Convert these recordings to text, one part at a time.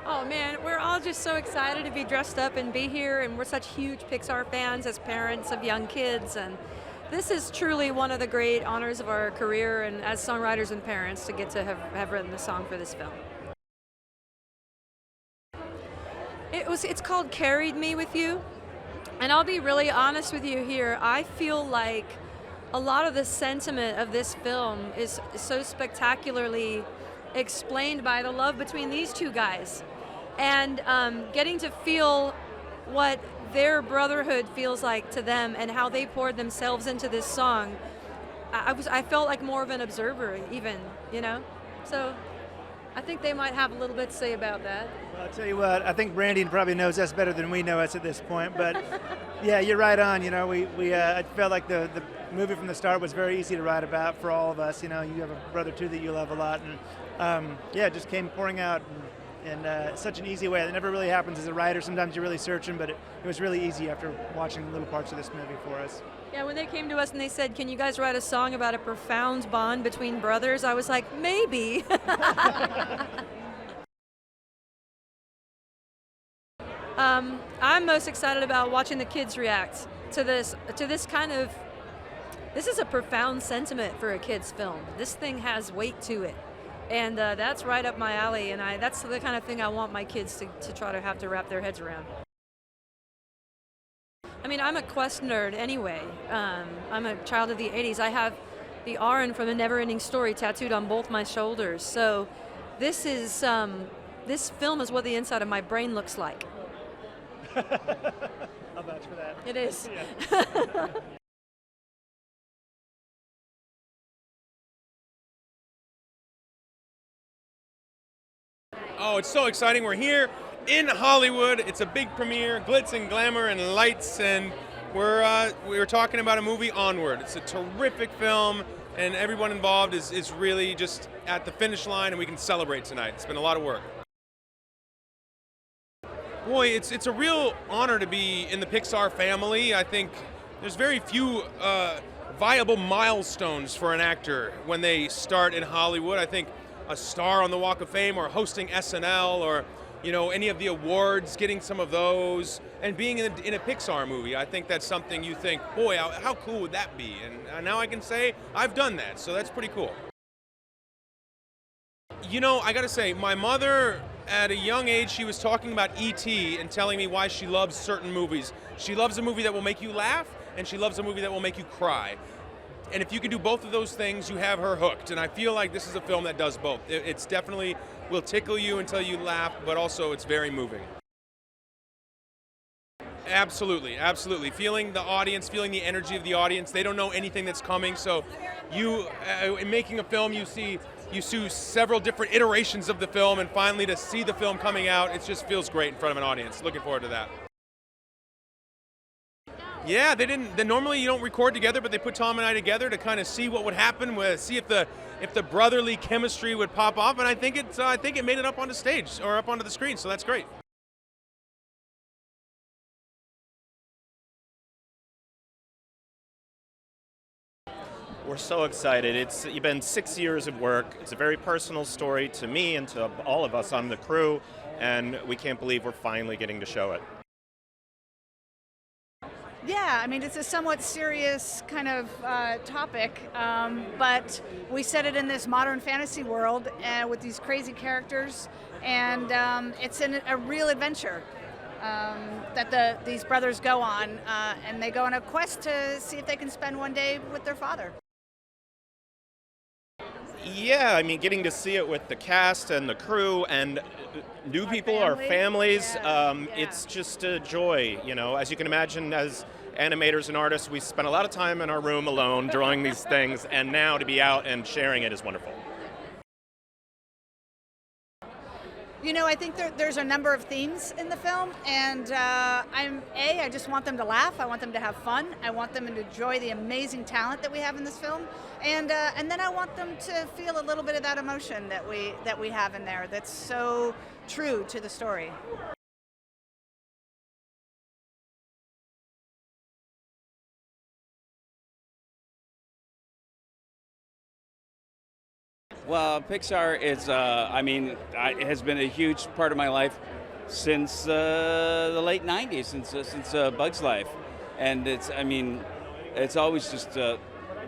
Oh man, we're all just so excited to be dressed up and be here, and we're such huge Pixar fans as parents of young kids, and this is truly one of the great honors of our career and as songwriters and parents to get to have written the song for this film. It's called Carried Me With You, and I'll be really honest with you here. I feel like a lot of the sentiment of this film is so spectacularly explained by the love between these two guys, and getting to feel what their brotherhood feels like to them and how they poured themselves into this song. I felt like more of an observer even, you know? So I think they might have a little bit to say about that. Well, I'll tell you what, I think Brandon probably knows us better than we know us at this point, but yeah, you're right on. You know, I felt like the movie from the start was very easy to write about for all of us. You know, you have a brother too that you love a lot, and yeah, it just came pouring out in such an easy way. It never really happens as a writer. Sometimes you're really searching, but it was really easy after watching little parts of this movie for us. Yeah, when they came to us and they said, "Can you guys write a song about a profound bond between brothers?" I was like, maybe. I'm most excited about watching the kids react to this kind of. This is a profound sentiment for a kids' film. This thing has weight to it, and that's right up my alley. And that's the kind of thing I want my kids to try to have to wrap their heads around. I mean, I'm a Quest nerd anyway. I'm a child of the 80s. I have the Aron from A Never-Ending Story tattooed on both my shoulders. So this film is what the inside of my brain looks like. I'll vouch for that. It is. Yeah. Oh, it's so exciting. We're here in Hollywood. It's a big premiere, glitz and glamour and lights, and we were talking about a movie, Onward. It's a terrific film, and everyone involved is really just at the finish line, and we can celebrate tonight. It's been a lot of work. Boy, it's a real honor to be in the Pixar family. I think there's very few viable milestones for an actor when they start in Hollywood. I think a star on the Walk of Fame or hosting SNL or any of the awards, getting some of those, and being in a Pixar movie. I think that's something you think, boy, how cool would that be? And now I can say I've done that, so that's pretty cool. I gotta say, my mother, at a young age, she was talking about E.T. and telling me why she loves certain movies. She loves a movie that will make you laugh, and she loves a movie that will make you cry. And if you can do both of those things, you have her hooked. And I feel like this is a film that does both. It's definitely will tickle you until you laugh, but also it's very moving. Absolutely, absolutely. Feeling the audience, feeling the energy of the audience. They don't know anything that's coming, so in making a film, you see several different iterations of the film, and finally to see the film coming out, it just feels great in front of an audience. Looking forward to that. Yeah, they didn't. Normally you don't record together, but they put Tom and I together to kind of see what would happen, see if the brotherly chemistry would pop off, and I think it made it up on the stage or up onto the screen, so that's great. We're so excited. It's been 6 years of work. It's a very personal story to me and to all of us on the crew, and we can't believe we're finally getting to show it. Yeah, I mean, it's a somewhat serious kind of topic, but we set it in this modern fantasy world with these crazy characters, and it's a real adventure that these brothers go on, and they go on a quest to see if they can spend one day with their father. Yeah, I mean, getting to see it with the cast and the crew and new people, our families, it's just a joy. As you can imagine, as animators and artists, we spend a lot of time in our room alone drawing these things, and now to be out and sharing it is wonderful. I think there's a number of themes in the film, and I just want them to laugh. I want them to have fun. I want them to enjoy the amazing talent that we have in this film, and then I want them to feel a little bit of that emotion that we have in there. That's so true to the story. Well, Pixar is, it has been a huge part of my life since the late 90s, since Bug's Life. And it's always just, for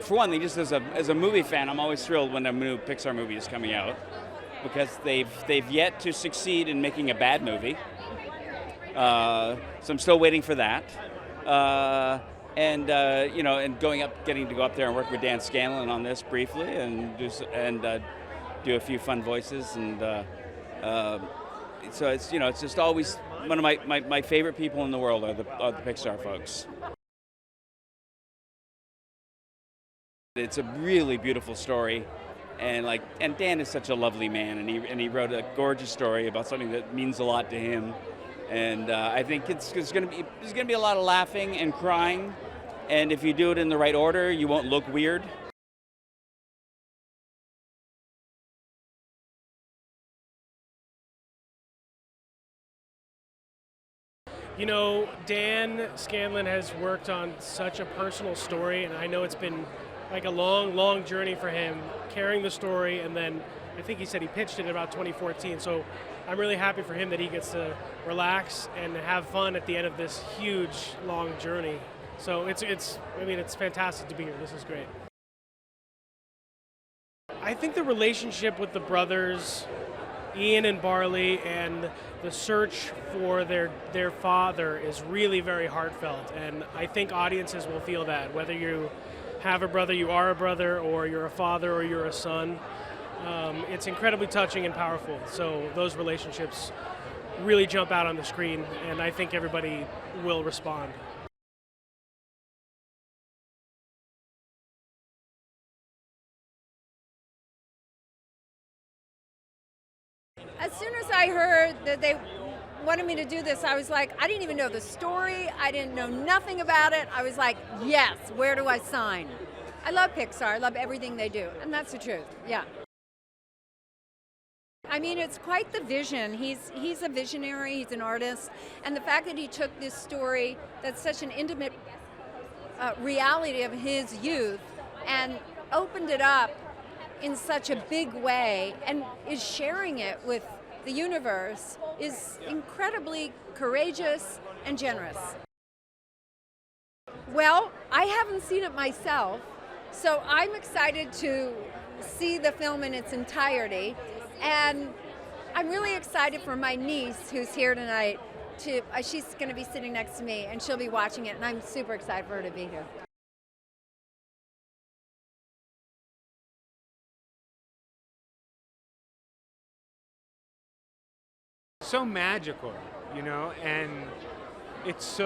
one thing, just as a movie fan, I'm always thrilled when a new Pixar movie is coming out, because they've yet to succeed in making a bad movie. So I'm still waiting for that. And getting to go up there and work with Dan Scanlon on this briefly, and do a few fun voices, and so it's just always one of my favorite people in the world are the Pixar folks. It's a really beautiful story, and Dan is such a lovely man, and he wrote a gorgeous story about something that means a lot to him, and I think there's going to be a lot of laughing and crying. And if you do it in the right order, you won't look weird. You know, Dan Scanlon has worked on such a personal story, and I know it's been like a long, long journey for him, carrying the story, and then I think he said he pitched it in about 2014. So I'm really happy for him that he gets to relax and have fun at the end of this huge, long journey. So it's fantastic to be here. This is great. I think the relationship with the brothers, Ian and Barley, and the search for their father is really very heartfelt. And I think audiences will feel that, whether you have a brother, you are a brother, or you're a father, or you're a son. It's incredibly touching and powerful. So those relationships really jump out on the screen, and I think everybody will respond. As soon as I heard that they wanted me to do this, I was like, I didn't even know the story. I didn't know nothing about it. I was like, yes, where do I sign? I love Pixar. I love everything they do. And that's the truth. Yeah. I mean, it's quite the vision. He's a visionary. He's an artist. And the fact that he took this story that's such an intimate reality of his youth and opened it up in such a big way and is sharing it with the universe is incredibly courageous and generous. Well, I haven't seen it myself, so I'm excited to see the film in its entirety, and I'm really excited for my niece who's here tonight. She's going to be sitting next to me and she'll be watching it, and I'm super excited for her to be here. So magical, and it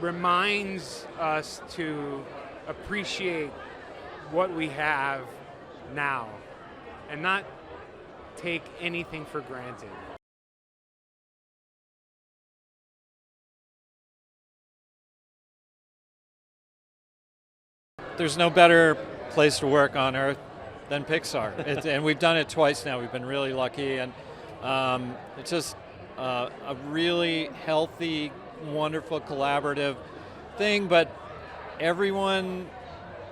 reminds us to appreciate what we have now and not take anything for granted. There's no better place to work on earth than Pixar. And we've done it twice now. We've been really lucky, and it's just a really healthy, wonderful, collaborative thing, but everyone,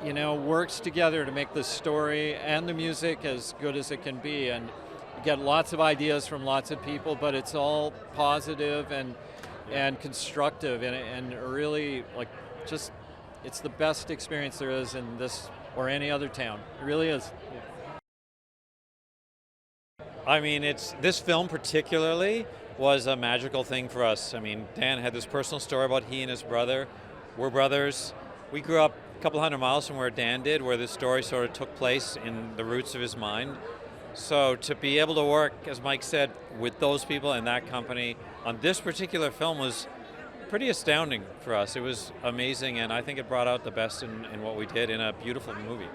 works together to make the story and the music as good as it can be, and you get lots of ideas from lots of people, but it's all positive and constructive, and really, it's the best experience there is in this or any other town. It really is. I mean, this film particularly was a magical thing for us. I mean, Dan had this personal story about he and his brother. We're brothers. We grew up a couple hundred miles from where Dan did, where this story sort of took place in the roots of his mind. So to be able to work, as Mike said, with those people and that company on this particular film was pretty astounding for us. It was amazing, and I think it brought out the best in what we did in a beautiful movie.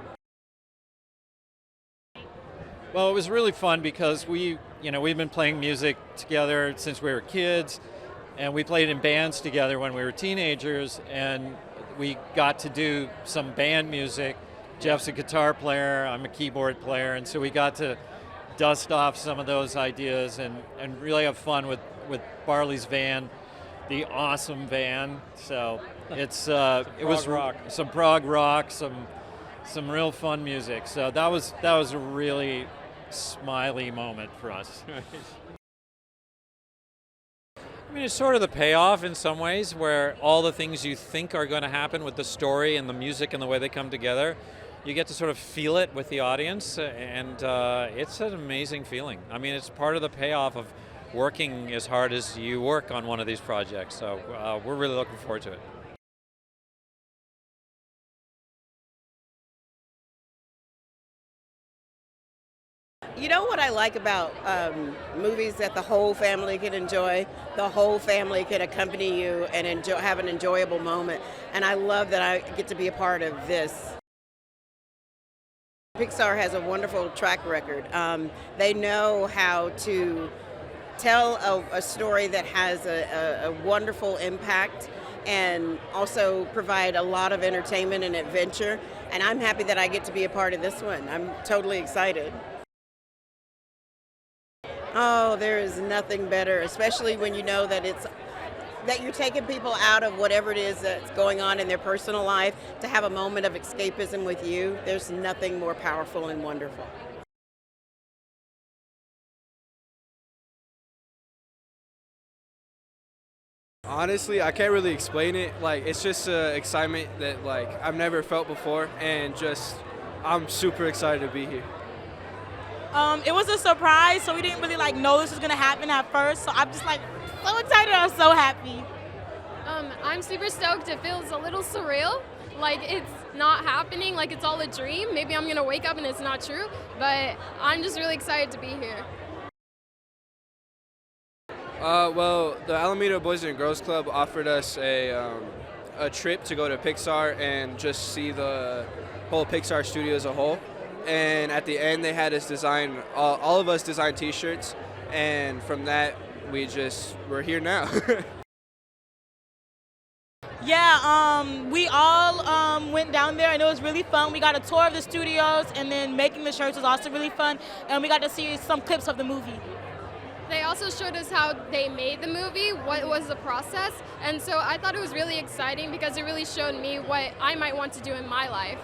Well, it was really fun because we've been playing music together since we were kids, and we played in bands together when we were teenagers, and we got to do some band music. Jeff's a guitar player, I'm a keyboard player, and so we got to dust off some of those ideas and really have fun with Barley's van, the awesome van. So it's it was rock. Some prog rock, some some real fun music. So that was a really smiley moment for us. I mean, it's sort of the payoff in some ways, where all the things you think are going to happen with the story and the music and the way they come together, you get to sort of feel it with the audience, and it's an amazing feeling. I mean, it's part of the payoff of working as hard as you work on one of these projects. So we're really looking forward to it. You know what I like about movies that the whole family can enjoy? The whole family can accompany you and have an enjoyable moment. And I love that I get to be a part of this. Pixar has a wonderful track record. They know how to tell a story that has a wonderful impact and also provide a lot of entertainment and adventure. And I'm happy that I get to be a part of this one. I'm totally excited. Oh, there is nothing better, especially when you know that you're taking people out of whatever it is that's going on in their personal life to have a moment of escapism with you. There's nothing more powerful and wonderful. Honestly, I can't really explain it. Like, it's just excitement that I've never felt before, and I'm super excited to be here. It was a surprise, so we didn't really know this was gonna happen at first. So I'm just so excited. I'm so happy. I'm super stoked. It feels a little surreal, like it's not happening, like it's all a dream. Maybe I'm gonna wake up and it's not true, but I'm just really excited to be here. Well, the Alameda Boys and Girls Club offered us a trip to go to Pixar and just see the whole Pixar studio as a whole. And at the end, they had us design, all of us design T-shirts, and from that, we're here now. Yeah, we all went down there, and it was really fun. We got a tour of the studios, and then making the shirts was also really fun, and we got to see some clips of the movie. They also showed us how they made the movie, what was the process, and so I thought it was really exciting because it really showed me what I might want to do in my life.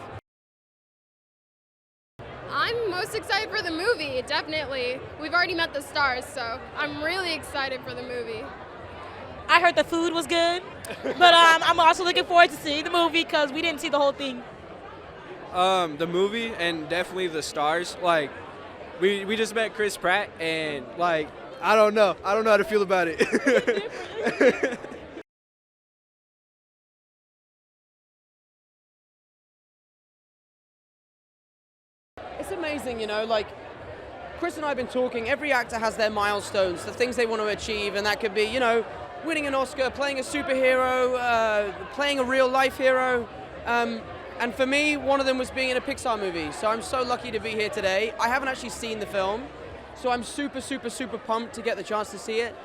I'm most excited for the movie, definitely. We've already met the stars, so I'm really excited for the movie. I heard the food was good, but I'm also looking forward to seeing the movie because we didn't see the whole thing. The movie and definitely the stars. We just met Chris Pratt, and I don't know how to feel about it. It's amazing, Chris and I have been talking, every actor has their milestones, the things they want to achieve, and that could be, winning an Oscar, playing a superhero, playing a real life hero, and for me, one of them was being in a Pixar movie, so I'm so lucky to be here today. I haven't actually seen the film, so I'm super, super, super pumped to get the chance to see it.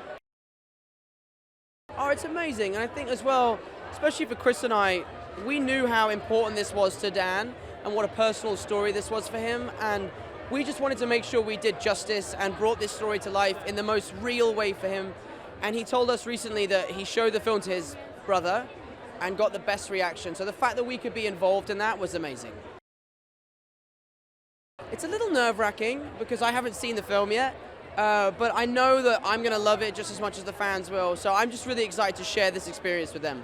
Oh, it's amazing, and I think as well, especially for Chris and I, we knew how important this was to Dan, and what a personal story this was for him, and we just wanted to make sure we did justice and brought this story to life in the most real way for him. And he told us recently that he showed the film to his brother and got the best reaction. So the fact that we could be involved in that was amazing. It's a little nerve-wracking because I haven't seen the film yet, but I know that I'm going to love it just as much as the fans will. So I'm just really excited to share this experience with them.